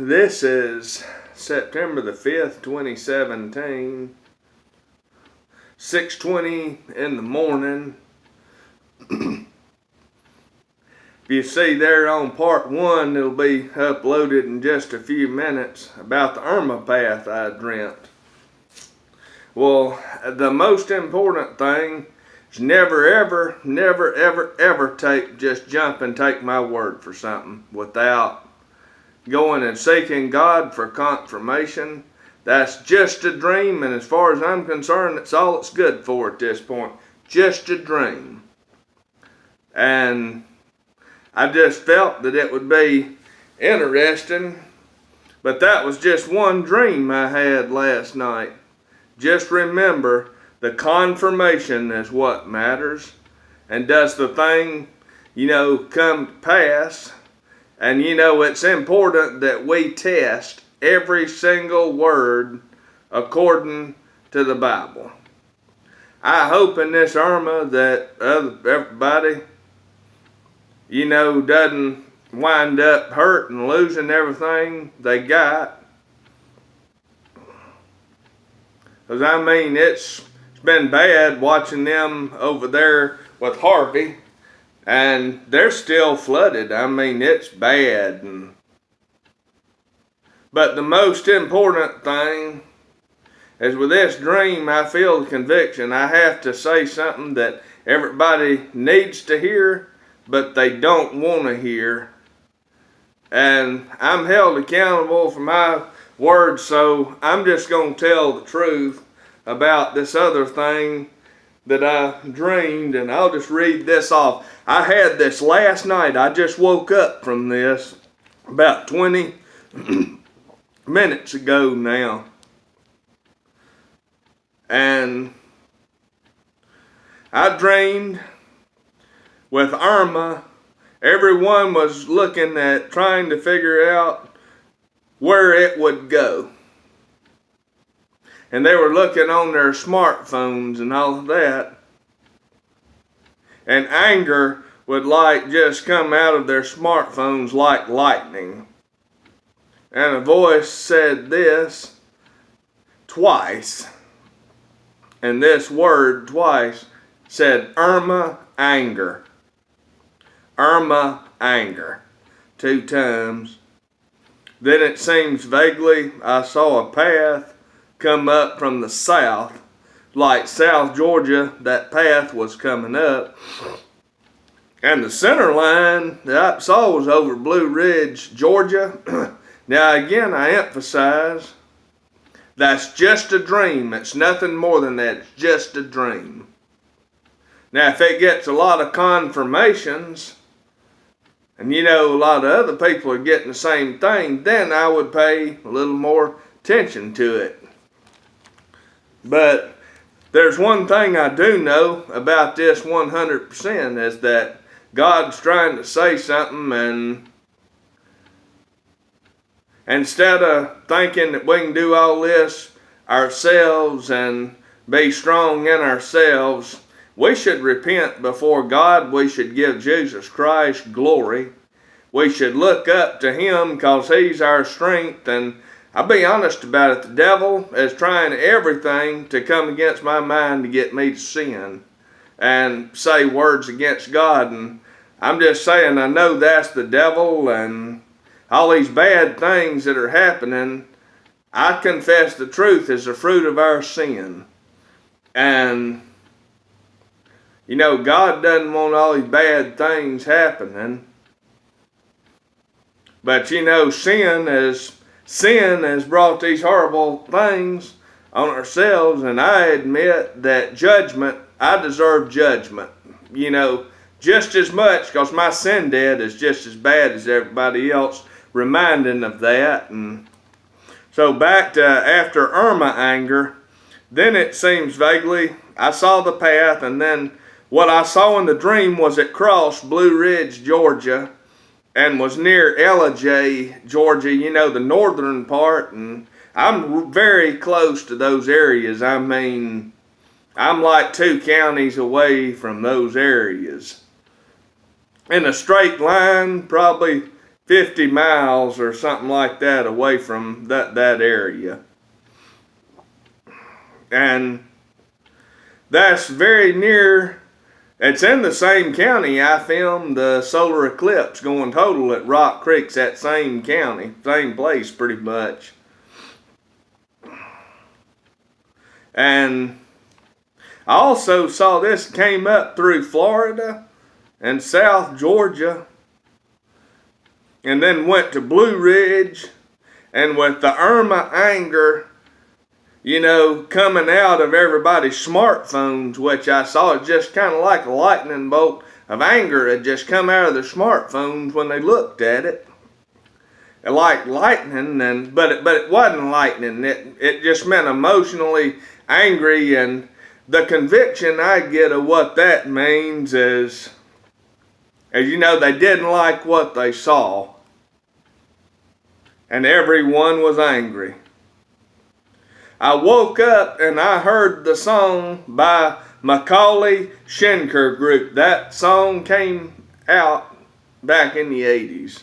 This is September the 5th, 2017, 6:20 in the morning. If you see there on part 1, it'll be uploaded in just a few minutes about the Irma path I dreamt. Well, the most important thing is never ever just jump and take my word for something without going and seeking God for confirmation. That's just a dream, and as far as I'm concerned, that's all it's good for at this point. Just a dream. And I just felt that it would be interesting, but that was just one dream I had last night. Just remember, the confirmation is what matters. And does the thing, come to pass? And it's important that we test every single word according to the Bible. I hope in this Irma that everybody, doesn't wind up hurt and losing everything they got. Because it's been bad watching them over there with Harvey. And they're still flooded. It's bad. But the most important thing is with this dream, I feel the conviction. I have to say something that everybody needs to hear, but they don't want to hear. And I'm held accountable for my words, so I'm just going to tell the truth about this other thing that I dreamed, and I'll just read this off. I had this last night. I just woke up from this about 20 minutes ago now. And I dreamed with Irma. Everyone was looking at trying to figure out where it would go. And they were looking on their smartphones and all of that. And anger would just come out of their smartphones like lightning. And a voice said this twice. And this word twice said Irma Anger. Irma Anger. 2 times. Then it seems vaguely I saw a path come up from the south, like South Georgia. That path was coming up, and the center line that I saw was over Blue Ridge, Georgia. Now again, I emphasize, that's just a dream. It's nothing more than that. It's just a dream. Now if it gets a lot of confirmations, and a lot of other people are getting the same thing, then I would pay a little more attention to it. But there's one thing I do know about this 100% is that God's trying to say something, and instead of thinking that we can do all this ourselves and be strong in ourselves, we should repent before God. We should give Jesus Christ glory. We should look up to Him because He's our strength. And I'll be honest about it, the devil is trying everything to come against my mind to get me to sin and say words against God. And I'm just saying, I know that's the devil and all these bad things that are happening. I confess the truth is the fruit of our sin. And, God doesn't want all these bad things happening. But, sin has brought these horrible things on ourselves, and I admit that I deserve judgment. Just as much, because my sin debt is just as bad as everybody else, reminding of that. And so back to after Irma Anger, then it seems vaguely, I saw the path, and then what I saw in the dream was it crossed Blue Ridge, Georgia, and was near Ellijay, Georgia, the northern part, and I'm very close to those areas. I'm like 2 counties away from those areas. In a straight line, probably 50 miles or something like that away from that area. And that's very near, it's in the same county I filmed the solar eclipse going total at Rock Creek's, that same county, same place pretty much. And I also saw this came up through Florida and South Georgia, and then went to Blue Ridge, and with the Irma Anger, you know, coming out of everybody's smartphones, which I saw it just kind of like a lightning bolt of anger had just come out of their smartphones when they looked at it. Like lightning, but it wasn't lightning. It just meant emotionally angry, and the conviction I get of what that means is, as you know, they didn't like what they saw, and everyone was angry. I woke up and I heard the song by Macaulay Schenker Group. That song came out back in the 80s.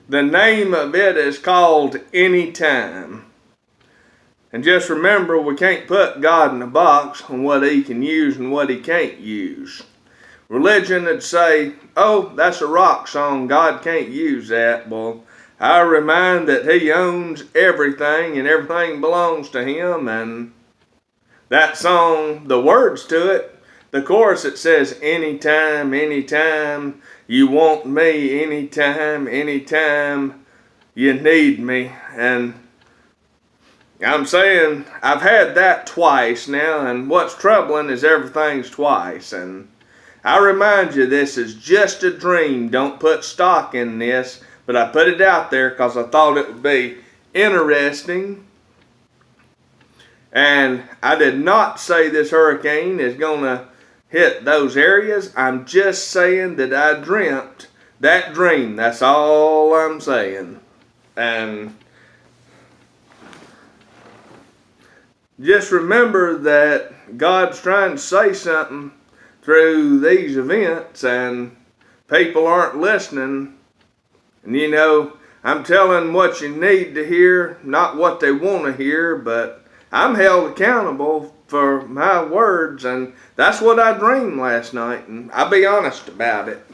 The name of it is called Anytime. And just remember, we can't put God in a box on what He can use and what He can't use. Religion would say, oh, that's a rock song, God can't use that. Well, I remind that He owns everything and everything belongs to Him. And that song, the words to it, the chorus, it says, anytime, anytime you want me, anytime, anytime you need me. And I'm saying I've had that twice now, and what's troubling is everything's twice. And I remind you, this is just a dream. Don't put stock in this, but I put it out there because I thought it would be interesting. And I did not say this hurricane is going to hit those areas. I'm just saying that I dreamt that dream. That's all I'm saying. And just remember that God's trying to say something through these events, and people aren't listening. And you know, I'm telling what you need to hear, not what they want to hear, but I'm held accountable for my words, and that's what I dreamed last night, and I'll be honest about it.